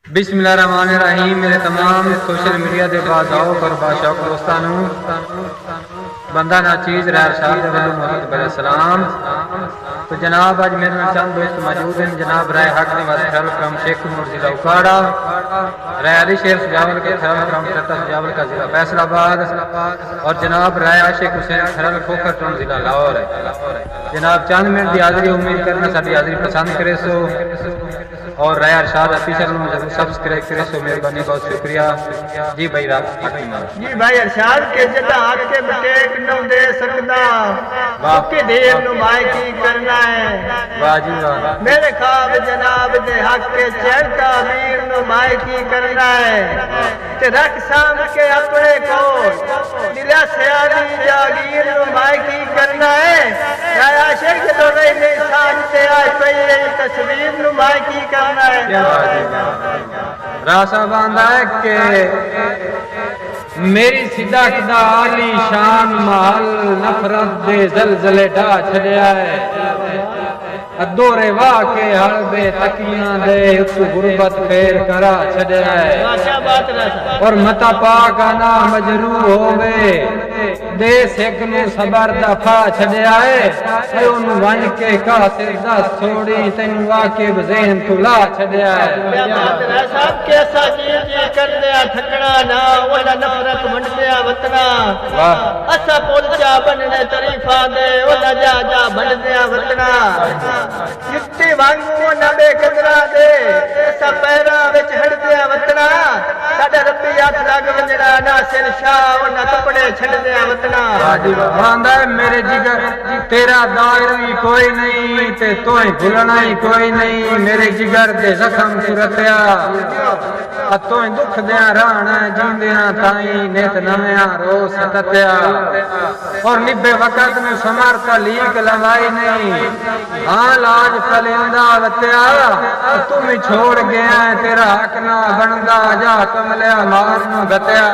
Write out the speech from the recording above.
बिस्मिल्लाहिर्रहमानिर्रहीम। मेरे तमाम सोशल मीडिया के बादशाह और बादशाह दोस्तों बंदा ना चीज़ रैर साहब मोहम्मद बड़े सलाम। तो जनाब आज मेरे में चंद दोस्त मौजूद हैं। जनाब राय हक निवासी खैरुल करम शेख नूर जिला उकाड़ा, राय अली शेर सजावल के खैरुल करम टट्टा सजावल का जिला फैसलाबाद और जनाब राय आशिक हुसैन खैरुल खोखर टाउन जिला लाहौर है। जनाब चंद मिनट की हाजिरी उम्मीद करना साड़ी हाजिरी पसंद करे सो और राय अरशाद ऑफिशियल जरूर सब्सक्राइब करे सो मेहरबानी बहुत शुक्रिया जी भाई। जी भाई अरशाद के जदा हक के बटेक न दे सकदा बाकी देर नु भाई की करना है। वाह जी वाह। मेरे ख्वाब जनाब दे हक के चढ़ता अमीर नु भाई की करना है ते रख साम के अपने को दिला सियादी जागीर नु भाई की करना है। राय आशिक तो नहीं साथ ते आज पई तस्वीर नु भाई की करना है। रासा बांधा है के मेरी सिदा किदा आली शान महल नफरत दे जलजले ढा छड़िया है। अदोरे वाह के हलबे तकियां दे उस गुरबत फेर करा छड़िया है। और मता पाक ना मजरू होवे देश एक नु सबर दफा छड़िया है। ओनु वन के का सिर दस छोड़ी तेनु वाके बज़हन तुला छड़िया है। सब कैसा जी कर दिया थकना ना ओला नफरत मंड दिया वतना असा पोलचा बनने तरीफा दे ओला जा जा बन दिया वतना युक्ति वांगू ना बेकदरा दे ऐसा पैरा विच हड़ दिया वतना साडा रब्बी हाथ लग वंजड़ा ना सिर शाह ओना कपड़े छड़ दिया वतना। बांधा मेरे जिगर तेरा दायरी कोई नहीं ते तोय भुलना ही कोई नहीं। मेरे जिगर दे जख्म सुरतिया तोय दुख दिया राणा जींदिया ताई नेत नवया रो सतत्या और निभे वक्त में समर्थ लीक लवाई नहीं। हाँ लाज फलिंदा वत्या तुम छोड़ गया तेरा हक ना बनदा जा कमलिया मार नु गत्या।